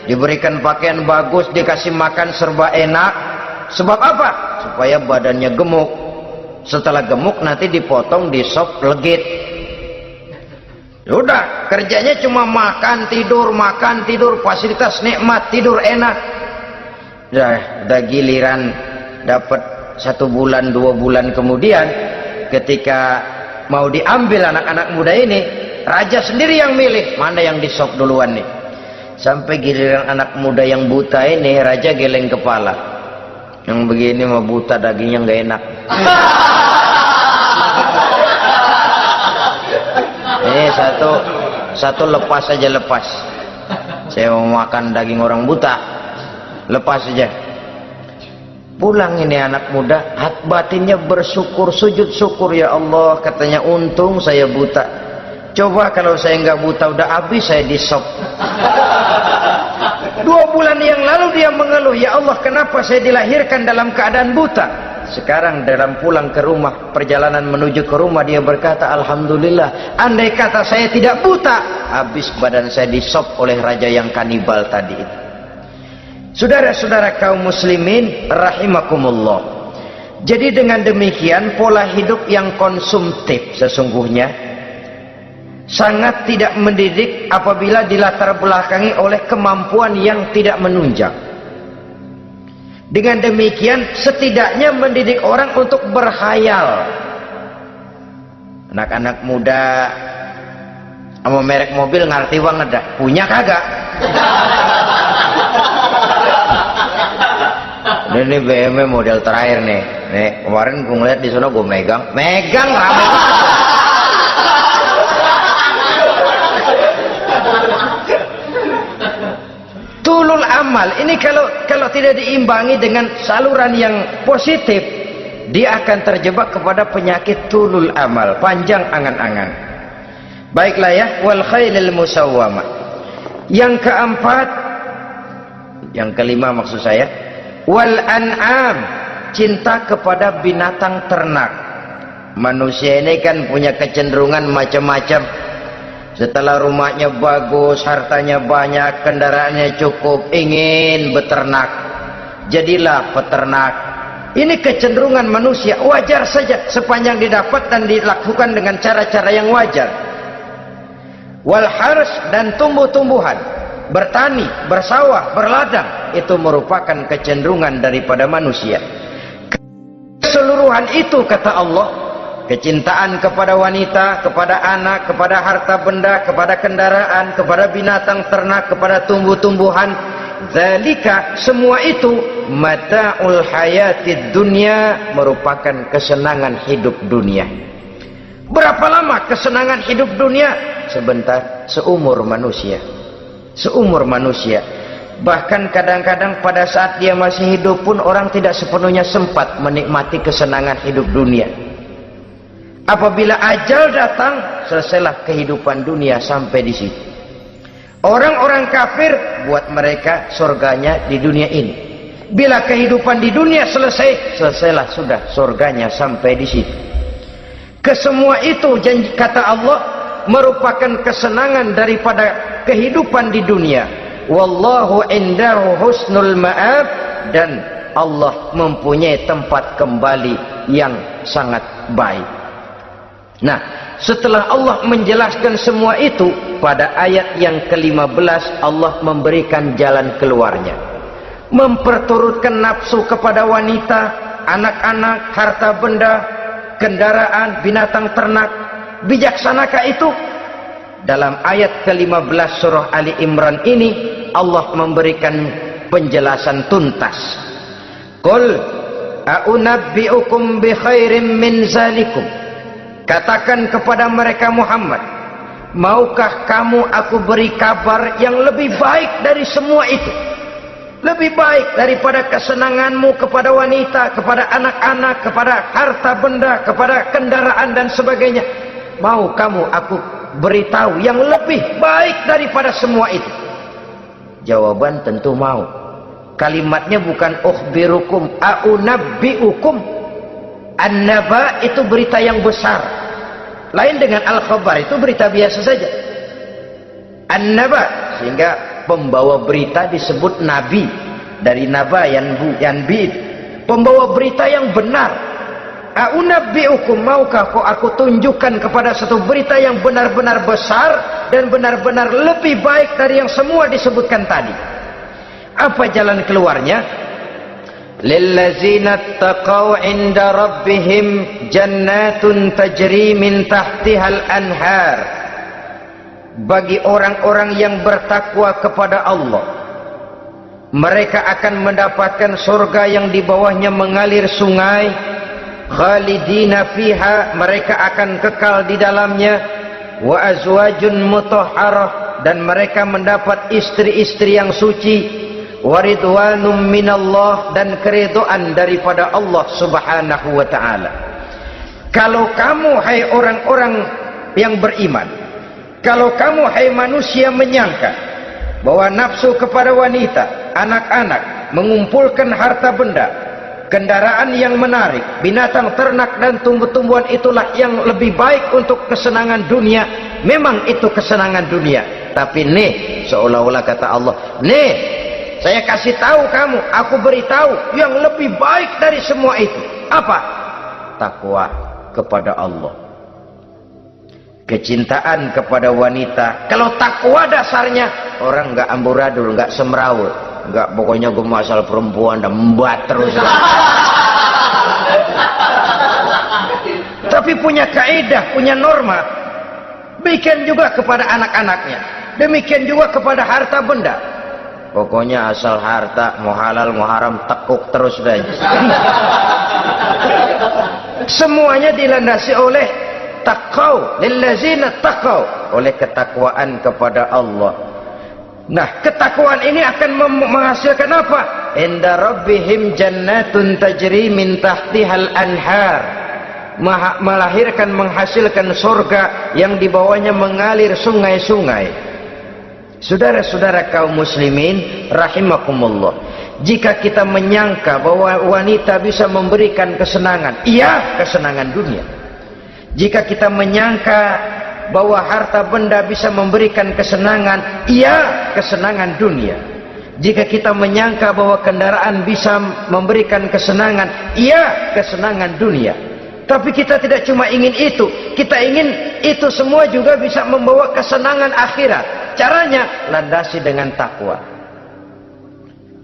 diberikan pakaian bagus, dikasih makan serba enak. Sebab apa? Supaya badannya gemuk. Setelah gemuk nanti dipotong di sop legit. Udah, kerjanya cuma makan tidur, fasilitas nikmat, tidur enak. Udah giliran dapat 1 bulan 2 bulan kemudian, ketika mau diambil anak-anak muda ini, raja sendiri yang milih mana yang disop duluan nih. Sampai giliran anak muda yang buta ini, raja geleng kepala. Yang begini mah buta, dagingnya nggak enak. Ini satu lepas aja, lepas. Saya mau makan daging orang buta, lepas aja. Pulang ini anak muda, hati batinnya bersyukur, sujud syukur, ya Allah, katanya untung saya buta. Coba kalau saya nggak buta udah habis saya disop. 2 bulan yang lalu dia mengeluh, ya Allah, kenapa saya dilahirkan dalam keadaan buta? Sekarang dalam pulang ke rumah, perjalanan menuju ke rumah, dia berkata, alhamdulillah, andai kata saya tidak buta, habis badan saya disop oleh raja yang kanibal tadi itu. Saudara-saudara kaum muslimin rahimakumullah. Jadi dengan demikian pola hidup yang konsumtif sesungguhnya sangat tidak mendidik apabila dilatar belakangi oleh kemampuan yang tidak menunjang. Dengan demikian setidaknya mendidik orang untuk berkhayal. Anak-anak muda sama merek mobil ngerti banget dah, punya kagak? Ini BMW model terakhir nih. Nih, kemarin gue ngeliat di sana gue megang rame. Tulul amal ini kalau tidak diimbangi dengan saluran yang positif, dia akan terjebak kepada penyakit tulul amal, panjang angan-angan. Baiklah ya, wal khailil musawwamah. Yang keempat, yang kelima maksud saya, wal an'am, cinta kepada binatang ternak. Manusia ini kan punya kecenderungan macam-macam. Setelah rumahnya bagus, hartanya banyak, kendaraannya cukup, ingin beternak. Jadilah peternak. Ini kecenderungan manusia, wajar saja sepanjang didapat dan dilakukan dengan cara-cara yang wajar. Wal hars, dan tumbuh-tumbuhan, bertani, bersawah, berladang, itu merupakan kecenderungan daripada manusia. Keseluruhan itu kata Allah, kecintaan kepada wanita, kepada anak, kepada harta benda, kepada kendaraan, kepada binatang ternak, kepada tumbuh-tumbuhan, zalika, semua itu mata'ul hayatid dunya, merupakan kesenangan hidup dunia. Berapa lama kesenangan hidup dunia? Sebentar, seumur manusia. Seumur manusia. Bahkan kadang-kadang pada saat dia masih hidup pun orang tidak sepenuhnya sempat menikmati kesenangan hidup dunia. Apabila ajal datang, selesailah kehidupan dunia sampai di situ. Orang-orang kafir, buat mereka surganya di dunia ini. Bila kehidupan di dunia selesai, selesailah sudah surganya sampai di situ. Kesemua itu janji kata Allah merupakan kesenangan daripada kehidupan di dunia. Wallahu indahu husnul ma'ab, dan Allah mempunyai tempat kembali yang sangat baik. Nah, setelah Allah menjelaskan semua itu, pada ayat yang ke-15 Allah memberikan jalan keluarnya. Memperturutkan nafsu kepada wanita, anak-anak, harta benda, kendaraan, binatang ternak. Bijaksanakah itu? Dalam ayat ke-15 surah Ali Imran ini Allah memberikan penjelasan tuntas. Qul a'unabbi'ukum bi khairim min zalikum. Katakan kepada mereka Muhammad, maukah kamu aku beri kabar yang lebih baik dari semua itu? Lebih baik daripada kesenanganmu kepada wanita, kepada anak-anak, kepada harta benda, kepada kendaraan dan sebagainya. Mau kamu aku beritahu yang lebih baik daripada semua itu? Jawaban tentu mau. Kalimatnya bukan ukhbirukum, a'unabbi'ukum. An-naba itu berita yang besar. Lain dengan al-khabar, itu berita biasa saja. An-naba, sehingga pembawa berita disebut nabi. Dari naba yanbi, pembawa berita yang benar. A'unabbi'ukum, maukah aku tunjukkan kepada satu berita yang benar-benar besar dan benar-benar lebih baik dari yang semua disebutkan tadi. Apa jalan keluarnya? Lillazina taqaw 'inda rabbihim jannatun tajri min tahtihal anhar. Bagi orang-orang yang bertakwa kepada Allah, mereka akan mendapatkan surga yang di bawahnya mengalir sungai. Khalidina fiha, mereka akan kekal di dalamnya. Wa azwajun mutahharah, dan mereka mendapat istri-istri yang suci. Waridwanum minallah, dan keridhaan daripada Allah subhanahu wa ta'ala. Kalau kamu hai orang-orang yang beriman, kalau kamu hai manusia menyangka bahwa nafsu kepada wanita, anak-anak, mengumpulkan harta benda, kendaraan yang menarik, binatang ternak dan tumbuh-tumbuhan itulah yang lebih baik untuk kesenangan dunia, memang itu kesenangan dunia. Tapi nih, seolah-olah kata Allah, nih saya kasih tahu kamu, aku beritahu yang lebih baik dari semua itu. Apa? Takwa kepada Allah. Kecintaan kepada wanita. Kalau takwa dasarnya, orang nggak amburadul, nggak semrawut, nggak pokoknya gue masalah perempuan dan membuat terus. Tapi punya kaidah, punya norma. Demikian juga kepada anak-anaknya. Demikian juga kepada harta benda. Pokoknya asal harta, mau halal mau haram, tekuk terus dah. Semuanya dilandasi oleh taqau, lillazina taqau, oleh ketakwaan kepada Allah. Nah, ketakwaan ini akan menghasilkan apa? Inda rabbihim jannatun tajri min tahtihal anhar. Melahirkan, menghasilkan surga yang di bawahnya mengalir sungai-sungai. Saudara-saudara kaum muslimin rahimakumullah, jika kita menyangka bahwa wanita bisa memberikan kesenangan, iya, kesenangan dunia. Jika kita menyangka bahwa harta benda bisa memberikan kesenangan, iya, kesenangan dunia. Jika kita menyangka bahwa kendaraan bisa memberikan kesenangan, iya, kesenangan dunia. Tapi kita tidak cuma ingin itu, kita ingin itu semua juga bisa membawa kesenangan akhirat. Caranya landasi dengan takwa.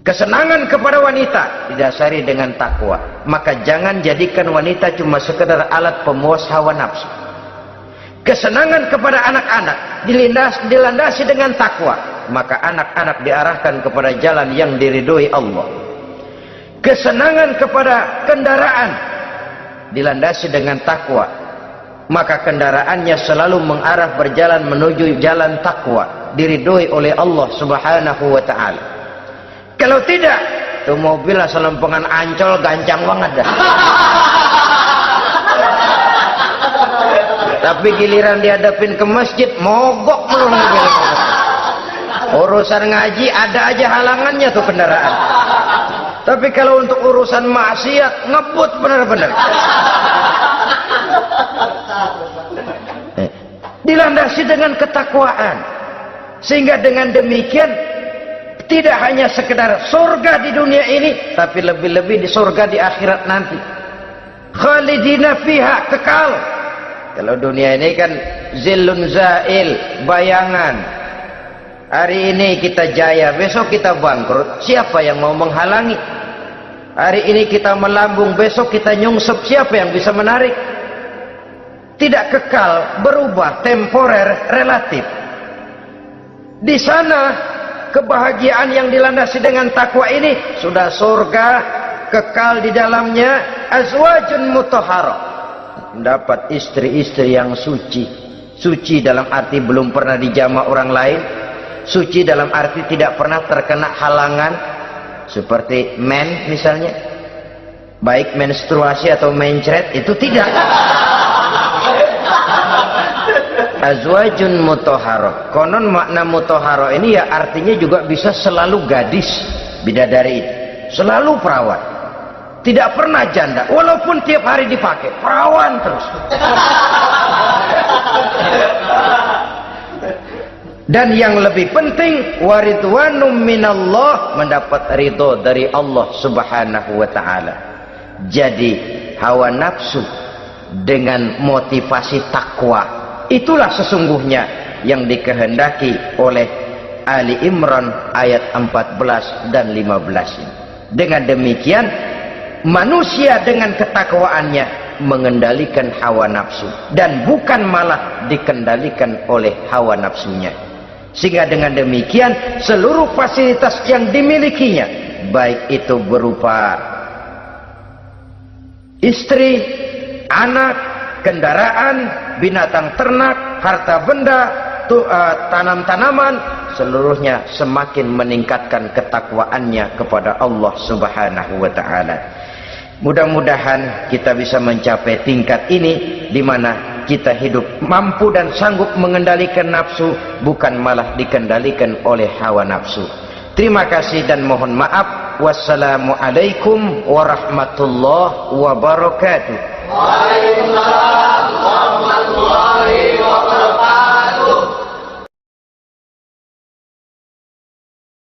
Kesenangan kepada wanita didasari dengan takwa. Maka jangan jadikan wanita cuma sekedar alat pemuas hawa nafsu. Kesenangan kepada anak-anak dilandasi dengan takwa. Maka anak-anak diarahkan kepada jalan yang diridhoi Allah. Kesenangan kepada kendaraan dilandasi dengan takwa. Maka kendaraannya selalu mengarah berjalan menuju jalan takwa, diridhoi oleh Allah Subhanahu wa taala. Kalau tidak, tuh mobil asal lempengan Ancol gancang banget dah. Tapi giliran dihadapin ke masjid, mogok melulu mobil. Urusan ngaji ada aja halangannya tuh kendaraan. Tapi kalau untuk urusan maksiat, ngebut benar-benar. Dilandasi dengan ketakwaan, sehingga dengan demikian tidak hanya sekedar surga di dunia ini, tapi lebih-lebih di surga di akhirat nanti. Khalidina fiha, kekal. Kalau dunia ini kan zillun zail, bayangan. Hari ini kita jaya, besok kita bangkrut. Siapa yang mau menghalangi? Hari ini kita melambung, besok kita nyungsep. Siapa yang bisa menarik? Tidak kekal, berubah, temporer, relatif. Di sana kebahagiaan yang dilandasi dengan takwa ini sudah surga, kekal di dalamnya, azwajun mutahharah. Mendapat istri-istri yang suci. Suci dalam arti belum pernah dijamah orang lain. Suci dalam arti tidak pernah terkena halangan, seperti men misalnya, baik menstruasi atau mencret, itu tidak. Azwajun mutahharah. Konon makna mutahharah ini ya artinya juga bisa selalu gadis, bidadari itu, selalu perawan, tidak pernah janda, walaupun tiap hari dipakai, perawan terus. Dan yang lebih penting, waridwanum minallah, mendapat ridho dari Allah Subhanahu wa taala. Jadi hawa nafsu dengan motivasi takwa, itulah sesungguhnya yang dikehendaki oleh Ali Imran ayat 14 dan 15 ini. Dengan demikian, manusia dengan ketakwaannya mengendalikan hawa nafsu, dan bukan malah dikendalikan oleh hawa nafsunya. Sehingga dengan demikian seluruh fasilitas yang dimilikinya, baik itu berupa istri, anak, kendaraan, binatang ternak, harta benda, tanam-tanaman, seluruhnya semakin meningkatkan ketakwaannya kepada Allah Subhanahu wa taala. Mudah-mudahan kita bisa mencapai tingkat ini, di mana kita hidup mampu dan sanggup mengendalikan nafsu, bukan malah dikendalikan oleh hawa nafsu. Terima kasih dan mohon maaf. Wassalamualaikum warahmatullahi wabarakatuh. Waalaikumsalam warahmatullahi